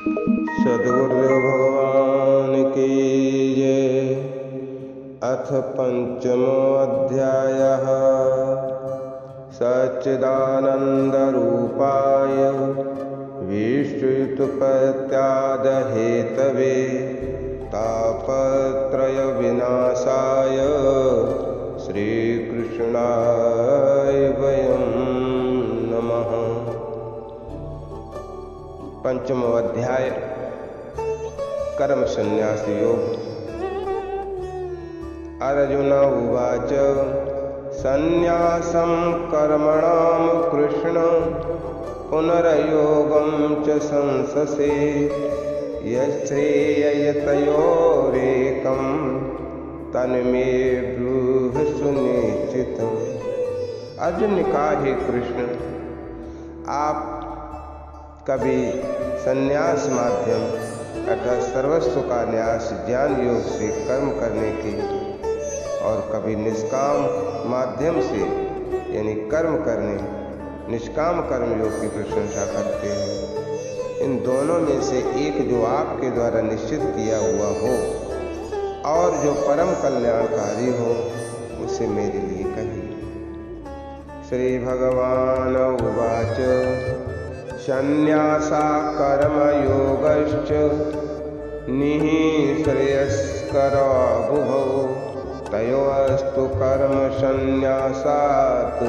सद्गुरुदेव भगवान की जय। अथ पंचमो अध्यायः। सच्चिदानन्दरूपाय विश्वोत्पत्त्यादिहेतवे तापत्रयविनाशाय श्रीकृष्णाय वयं नमः। पंचमो अध्याय कर्म संन्यास योग। अर्जुन उवाच संन्यासं कर्मणां कृष्ण पुनर्योगं च संससे यच्छ्रेययतयोरेकं तन्मे ब्रूहि सुनिश्चितम्। अर्जुन ने कहा, हे कृष्ण, आप कभी संन्यास माध्यम अर्थात सर्वस्व का न्यास ज्ञान योग से कर्म करने की और कभी निष्काम माध्यम से यानी कर्म करने निष्काम कर्म योग की प्रशंसा करते हैं। इन दोनों में से एक जो आपके द्वारा निश्चित किया हुआ हो और जो परम कल्याणकारी हो उसे मेरे लिए कहिए। श्री भगवान उवाच संन्यासा कर्मयोगश्च निःश्रेयस्करो बुभौ तयोस्तु कर्म संन्यासात्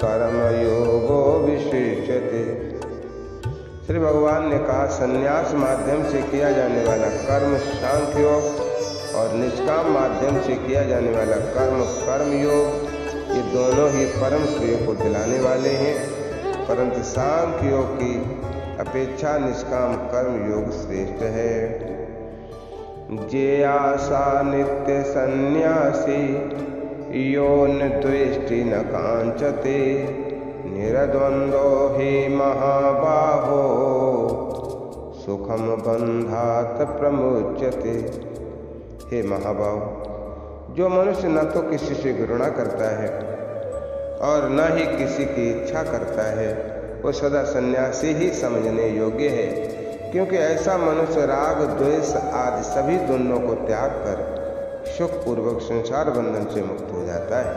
कर्मयोगो विशिष्यते। श्री भगवान ने कहा, संन्यास माध्यम से किया जाने वाला कर्म सांख्य योग और निष्काम माध्यम से किया जाने वाला कर्म कर्मयोग, ये दोनों ही परम श्रेय को दिलाने वाले हैं, परंतु सांख्य योग की अपेक्षा निष्काम कर्म योग श्रेष्ठ है। जे आशा नित्य सन्यासी यो न द्वेष्टि न कांचते निरद्वंदो हि महाबाहो सुखम बंधात प्रमुच्यते। हे महाबाहो, जो मनुष्य न तो किसी से घृणा करता है और न ही किसी की इच्छा करता है वो सदा सन्यासी ही समझने योग्य है, क्योंकि ऐसा मनुष्य राग द्वेष आदि सभी द्वंद्वों को त्याग कर सुख पूर्वक संसार बंधन से मुक्त हो जाता है।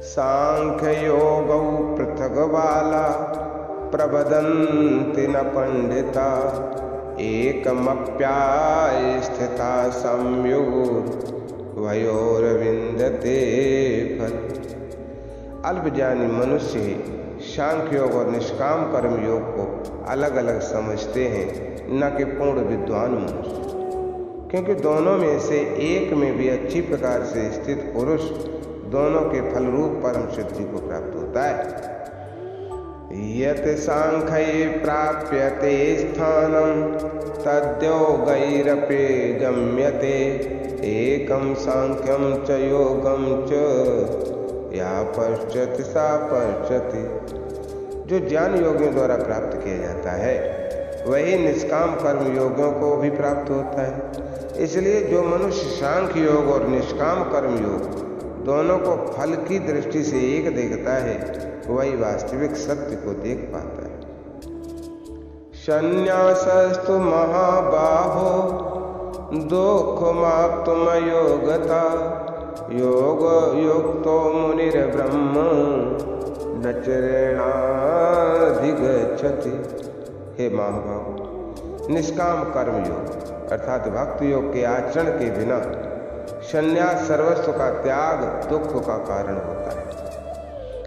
सांख्य योगौ पृथग बाला प्रवदन्ति न पंडिता एकमप्याय स्थिता संयुर्वयोरविन्दते फल। अल्पज्ञानी मनुष्य सांख्य योग और निष्काम कर्म योग को अलग अलग समझते हैं, न कि पूर्ण विद्वान मनुष्य, क्योंकि दोनों में से एक में भी अच्छी प्रकार से स्थित पुरुष दोनों के फल रूप परम सिद्धि को प्राप्त होता है। यत् सांख्ये प्राप्यते स्थानं तद्योगैरपि गम्यते एकं सांख्यं च योगं च या पश्यति सा पश्यति। जो ज्ञान योगियों द्वारा प्राप्त किया जाता है वही निष्काम कर्म योगियों को भी प्राप्त होता है। इसलिए जो मनुष्य सांख्य योग और निष्काम कर्म योग दोनों को फल की दृष्टि से एक देखता है वही वास्तविक सत्य को देख पाता है। संन्यासस्तु महाबाहो दुःखमाप्तुमयोगता योग युक्तो मुनिर्ब्रह्म न चरणाधिगच्छति। हे महाभाव, निष्काम कर्म योग अर्थात भक्ति योग के आचरण के बिना संन्यास सर्वस्व का त्याग दुख का कारण होता है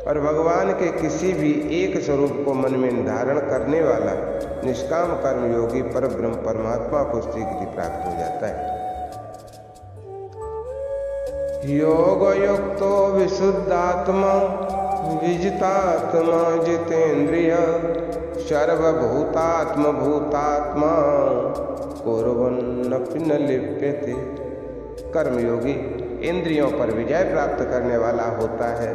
और भगवान के किसी भी एक स्वरूप को मन में धारण करने वाला निष्काम कर्म योगी परब्रह्म परमात्मा को शीघ्र प्राप्त हो जाता है। योग युक्तो विशुद्धात्मा विजितात्मा जितेन्द्रिय सर्वभूतात्म भूतात्मा कुर्वन्नपि न लिप्यते। कर्मयोगी इंद्रियों पर विजय प्राप्त करने वाला होता है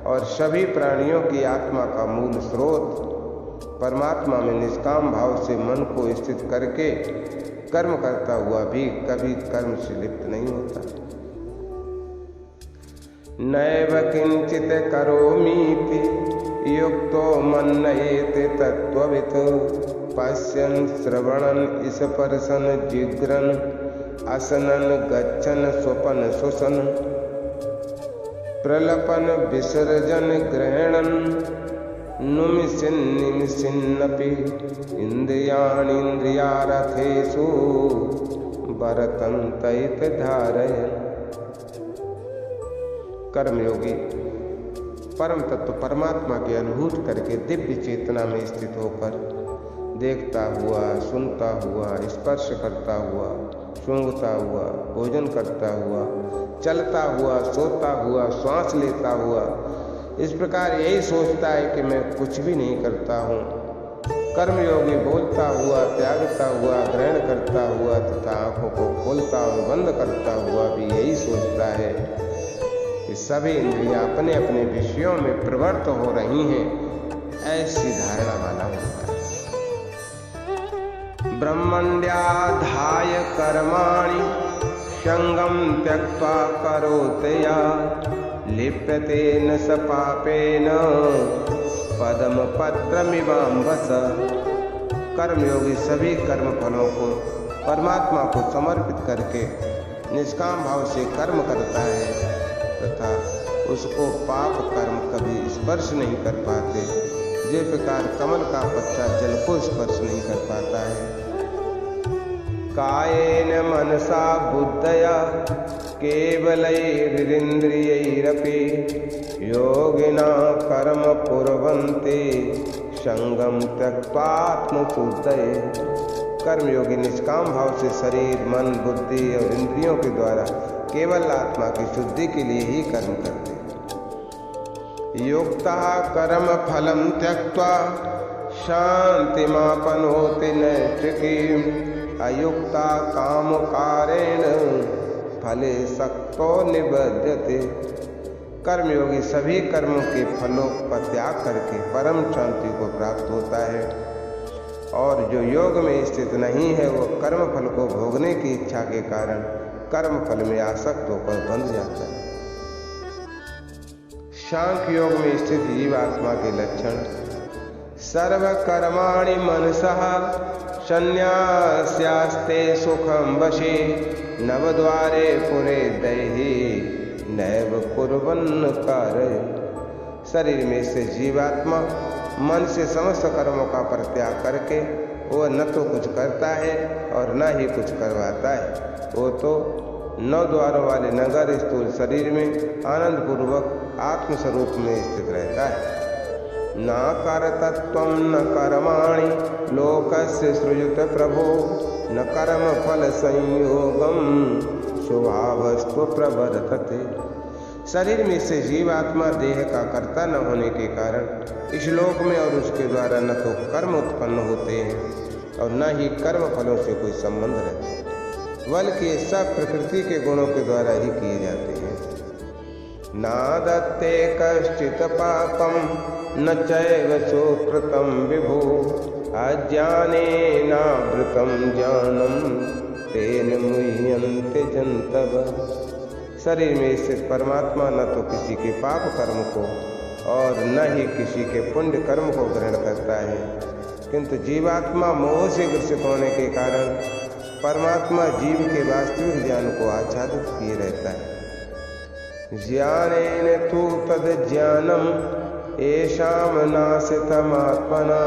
और सभी प्राणियों की आत्मा का मूल स्रोत परमात्मा में निष्काम भाव से मन को स्थित करके कर्म करता हुआ भी कभी कर्म से लिप्त नहीं होता। नैव किंचित करोमीति युक्तो मन्येते तत्त्ववित् पश्यन् श्रवणन् स्पर्शन जिघ्रन् असनन् गच्छन् स्वपन् श्वसन् प्रलपन् विसर्जन ग्रहणन् नुमिसिन् निमिसिन्नपि इन्द्रियाणीन्द्रियारथेषु वर्तन्त इति धारयन्। कर्मयोगी परम तत्व परमात्मा की अनुभूति करके दिव्य चेतना में स्थित होकर देखता हुआ, सुनता हुआ, स्पर्श करता हुआ, सूंघता हुआ, भोजन करता हुआ, चलता हुआ, सोता हुआ, श्वास लेता हुआ, इस प्रकार यही सोचता है कि मैं कुछ भी नहीं करता हूँ। कर्मयोगी बोलता हुआ, त्यागता हुआ, ग्रहण करता हुआ तथा आंखों को खोलता और बंद करता हुआ भी यही सोचता है कि सभी इंद्रियां अपने अपने विषयों में प्रवृत्त हो रही हैं, ऐसी धारणा वाला होता है। ब्रह्मण्याधाय कर्माणि संगम त्यक्त्वा करोति या लिप्यते न स पापेन पदम पत्रमिवाम्बस। कर्मयोगी सभी कर्म फलों को परमात्मा को समर्पित करके निष्काम भाव से कर्म करता है तथा उसको पाप कर्म कभी स्पर्श नहीं कर पाते, जिस प्रकार कमल का पत्ता जल को स्पर्श नहीं कर पाता है। कायेन मनसा बुद्धया केवलैरिन्द्रियैरपि योगिना कर्म कुर्वन्ति संगम त्यक्त्वात्मशुद्धये। कर्मयोगी निष्काम भाव से शरीर, मन, बुद्धि और इंद्रियों के द्वारा केवल आत्मा की शुद्धि के लिए ही कर्म करते हैं। युक्ता कर्म फलम त्यक्त्वा शांतिमापनोति नैष्ठिकीम् अयुक्ता कामकारेण फले सक्तो निबध्यते। कर्मयोगी सभी कर्मों के फलों का त्याग करके परम शांति को प्राप्त होता है, और जो योग में स्थित नहीं है वो कर्म फल को भोगने की इच्छा के कारण कर्म फल में आसक्त होकर बंध जाता है। सांख्य योग में स्थित जीवात्मा के लक्षण: सर्व कर्माणि मनसः संन्यास्यास्ते सुखं वशे नवद्वारे पुरे दैहि नैव कुर्वन् कार्य। शरीर में से जीवात्मा मन से समस्त कर्मों का परित्याग करके वह न तो कुछ करता है और न ही कुछ करवाता है। वो तो 9 द्वारों वाले नगर स्थूल शरीर में आनंद पूर्वक आत्मस्वरूप में स्थित रहता है। न कर्तृत्वं न कर्माणि लोकस्य सृजत प्रभो न कर्म फल संयोगम स्वभावस्तु प्रवर्तते। शरीर में से जीवात्मा देह का कर्ता न होने के कारण इस लोक में और उसके द्वारा न तो कर्म उत्पन्न होते हैं और न ही कर्म फलों से कोई संबंध रहता है, बल्कि ये सब प्रकृति के गुणों के द्वारा ही किए जाते हैं। नादत्ते कश्चित् पापं न चैव सुकृतं विभो अज्ञानेनावृतं ज्ञानं तेन मुह्यन्ते जन्तवः। शरीर में स्थित परमात्मा न तो किसी के पाप कर्म को और न ही किसी के पुण्य कर्म को ग्रहण करता है, किंतु जीवात्मा मोह से ग्रसित होने के कारण परमात्मा जीव के वास्तविक ज्ञान को आच्छादित किए रहता है। ज्ञानेन तु तद ज्ञानम येषां नाशितमात्मना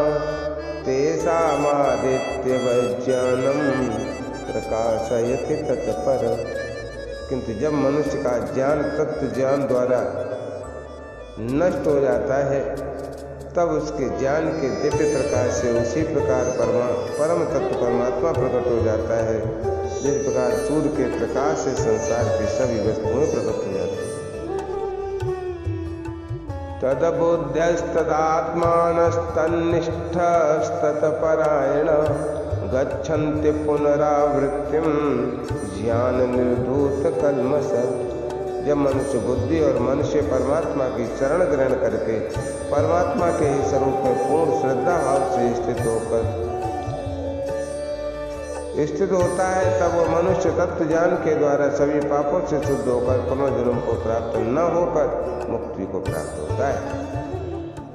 तेषामादित्यवज्ञानं प्रकाशयति तत्पर। किंतु जब मनुष्य का ज्ञान तत्व ज्ञान द्वारा नष्ट हो जाता है तब उसके ज्ञान के दिव्य प्रकाश से उसी प्रकार परम तत्व परमात्मा प्रकट हो जाता है, जिस प्रकार सूर्य के प्रकाश से संसार की सभी वस्तुएं प्रकट हो जाती हैं। तदबुद्ध्यस्तदात्मानस्तन्निष्ठस्तत्परायण गच्छन्ति पुनरावृत्तिं ज्ञान निर्धूत कल्मष। जब मनुष्य बुद्धि और मन से परमात्मा की शरण ग्रहण करके परमात्मा के ही स्वरूप में पूर्ण श्रद्धा भाव से स्थित होता है, तब वह मनुष्य तत्व ज्ञान के द्वारा सभी पापों से शुद्ध होकर पुनर्जन्म को प्राप्त न होकर मुक्ति को प्राप्त होता है।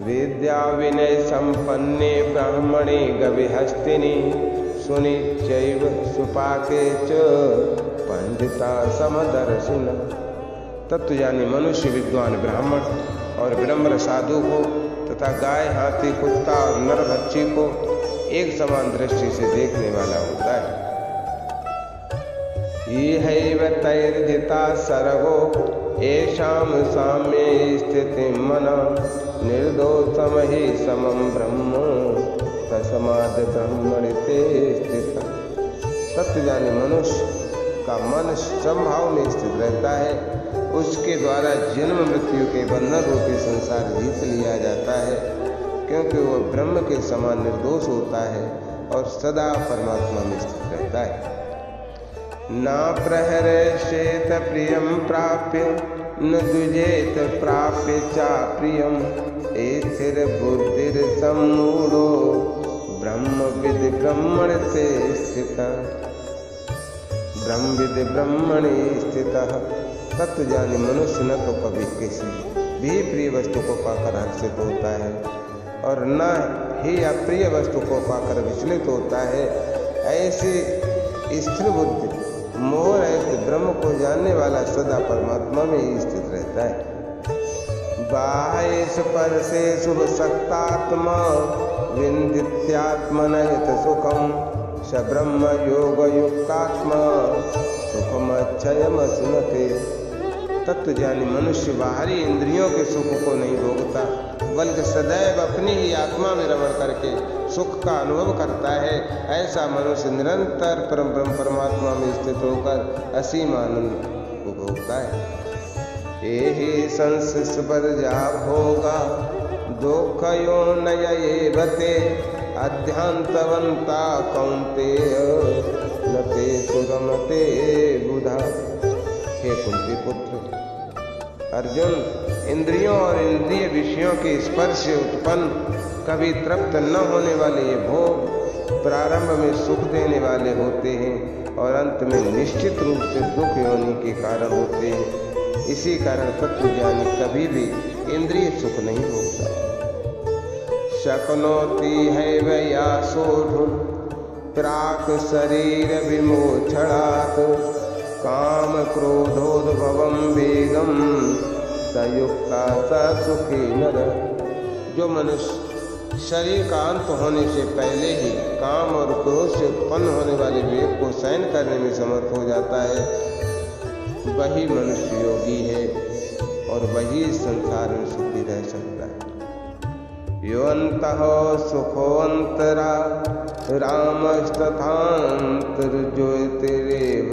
विद्या विनय संपन्ने ब्राह्मणे गविहस्तिनि सुनिचैव सुपाके च पंडिता समदर्शिन। तत्वज्ञानी मनुष्य विद्वान ब्राह्मण और विनम्र साधु को तथा गाय हाथी कुत्ता और नर बच्ची को एक समान दृष्टि से देखने वाला होता है। इहैव तैर्जिता सर्गो येषां साम्ये स्थितिं मना निर्दोषम हि समं ब्रह्म तस्माद् ब्रह्मणिते स्थितः। तत्वज्ञानी मनुष्य का मन समभाव में स्थित रहता है, उसके द्वारा जन्म मृत्यु के बंधन रूपी संसार जीत लिया जाता है, क्योंकि वह ब्रह्म के समान निर्दोष होता है और सदा परमात्मा में स्थित रहता है। ना प्रहर्षेत प्रियं प्राप्य न द्विजेत प्राप्य चा प्रियम स्थिर बुद्धिर सम्मूढ़ो ब्रह्मविद् ब्रह्मणते स्थितः। ब्रह्मविद् ब्रह्मणि स्थितः। तत्वज्ञानी मनुष्य न तो कभी किसी भी प्रिय वस्तु को पाकर हर्षित होता है और न ही अप्रिय वस्तु को पाकर विचलित होता है। ऐसी स्थिर बुद्धि मोह रहित ब्रह्म को जानने वाला सदा परमात्मा में ही स्थित रहता है। बाह्य स्पर्शे शुभ सक्तात्मा विन्दित्यात्मन हित सुखम स ब्रह्म योग युक्तात्मा सुखमक्षयमश्नुते। तत्वज्ञानी मनुष्य बाहरी इंद्रियों के सुख को नहीं भोगता, बल्कि सदैव अपनी ही आत्मा में रमण करके सुख का अनुभव करता है। ऐसा मनुष्य निरंतर परम ब्रह्म परमात्मा में स्थित होकर असीम आनंद को भोगता है। एहि संसस बरजा भोगा दुःखयो नयेवते अध्यांतवंता कौन्तेय नते सुरमते बुधा। हे कुंती पुत्र अर्जुन, इंद्रियों और इंद्रिय विषयों के स्पर्श से उत्पन्न कभी तृप्त न होने वाले ये भोग प्रारंभ में सुख देने वाले होते हैं और अंत में निश्चित रूप से दुख योनि के कारण होते हैं। इसी कारण तत्वज्ञानी कभी भी इंद्रिय सुख नहीं भोगता। शक्नोति हैव यासोढ़ प्राक शरीर विमोक्षणात् काम क्रोधोद्भवं वेगम सयुक्ता स सुखी नर। जो मनुष्य शरीर का अंत होने से पहले ही काम और क्रोध से उत्पन्न होने वाले वेग को सहन करने में समर्थ हो जाता है, वही मनुष्य योगी है और वही संसार में सुखी रह सकता है। योऽन्तः सुखोऽन्तरा रामस्तथान्तर्ज्योतिरेव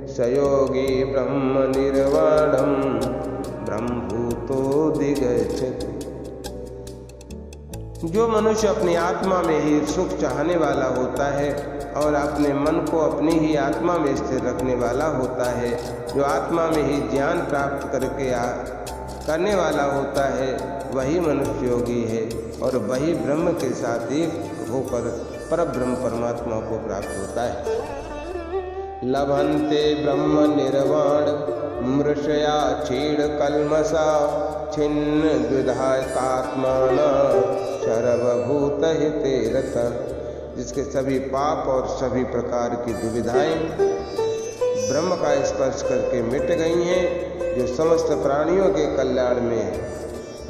स योगी ब्रह्म निर्वाणं ब्रह्मभूतोऽधिगच्छति। जो मनुष्य अपनी आत्मा में ही सुख चाहने वाला होता है और अपने मन को अपनी ही आत्मा में स्थिर रखने वाला होता है, जो आत्मा में ही ज्ञान प्राप्त करने वाला होता है, वही मनुष्य योगी है और वही ब्रह्म के साथ एक होकर परब्रह्म परमात्मा को प्राप्त होता है। लभन्ते ब्रह्म निर्वाण मृषया क्षीण कल्मषा छिन्न द्विधायतात्माना सर्वभूत हिते रत। जिसके सभी पाप और सभी प्रकार की दुविधाएं ब्रह्म का स्पर्श करके मिट गई हैं, जो समस्त प्राणियों के कल्याण में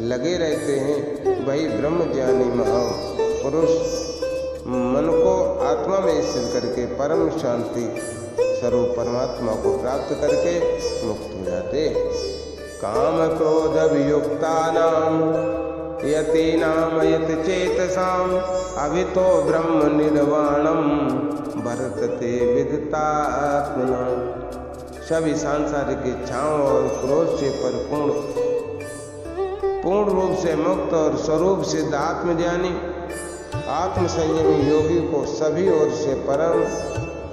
लगे रहते हैं, वही ब्रह्म ज्ञानी महापुरुष मन को आत्मा में स्थिर करके परम शांति स्वरूप परमात्मा को प्राप्त करके मुक्त हो जाते। काम क्रोध वियुक्तानां यतीनां यत चेतसां अभितो ब्रह्म निर्वाणं वर्तते विदितात्मना। सभी सांसारिक इच्छाओं और क्रोध से पूर्ण रूप से मुक्त और स्वरूप सिद्ध आत्मज्ञानी आत्म संयमी योगी को सभी ओर से परम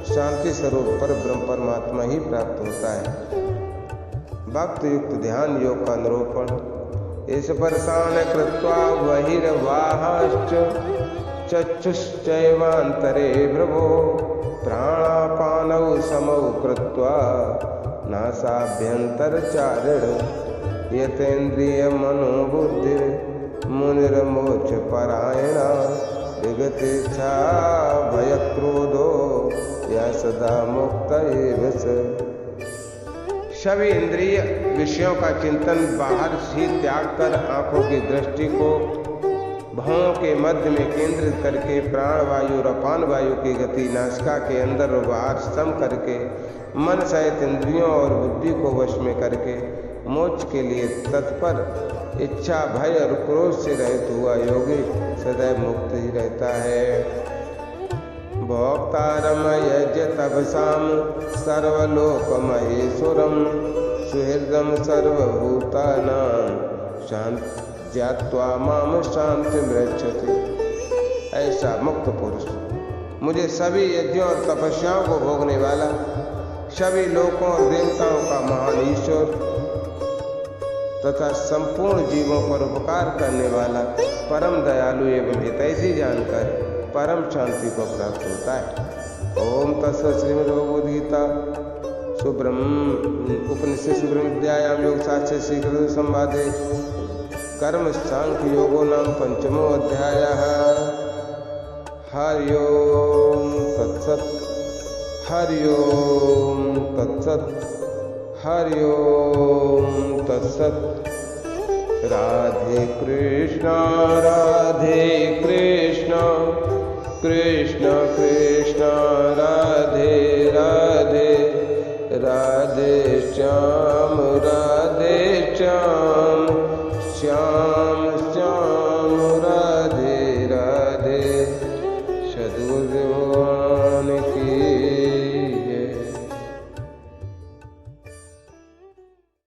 शांति स्वरूप पर ब्रह्म परमात्मा ही प्राप्त होता है। भक्त युक्त ध्यान योग का निरूपण। इस परसान कृत्वा बहिर्वाहाश्च चक्षुश्चैवान्तरे भ्रवो प्राणापानौ समौ कृत्वा नासाभ्यन्तरचारिण यतेन्द्रिय मनोबुद्धिर मुनिर्मोक्ष परायणा विगतेच्छा भय क्रोधो या सदा मुक्त एव स। सभी इंद्रिय विषयों का चिंतन बाहर ही त्याग कर आंखों की दृष्टि को भवों के मध्य में केंद्रित करके प्राण वायु और अपान वायु की गति नासिका के अंदर और बाहर सम करके मन सहित इंद्रियों और बुद्धि को वश में करके मोक्ष के लिए तत्पर इच्छा भय और क्रोध से रहित हुआ योगी सदैव मुक्त ही रहता है। भोक्तारम यज्ञ तपसाम सर्वलोक महेश्वरम सुहृदम सर्वभूतानां शांत ज्ञात्वा माम शांति मृच्छति। ऐसा मुक्त पुरुष मुझे सभी यज्ञों और तपस्याओं को भोगने वाला, सभी लोकों और देवताओं का महान ईश्वर तथा संपूर्ण जीवों पर उपकार करने वाला परम दयालु एवं हितैषी जानकर परम शांति को प्राप्त होता है। ओम तत्सत् श्रीमद्भगवद्गीता उपनिषद सुब्रह्मण्यायाम योग शास्त्रे श्रीकृष्ण संवादे कर्म सांख्य योगो नाम पंचमो अध्यायः। हरि ओम तत्सत् हरि ओम तत्सत् हरि ओम तत्सत्। राधे कृष्ण कृष्ण कृष्ण राधे राधे राधे श्याम श्याम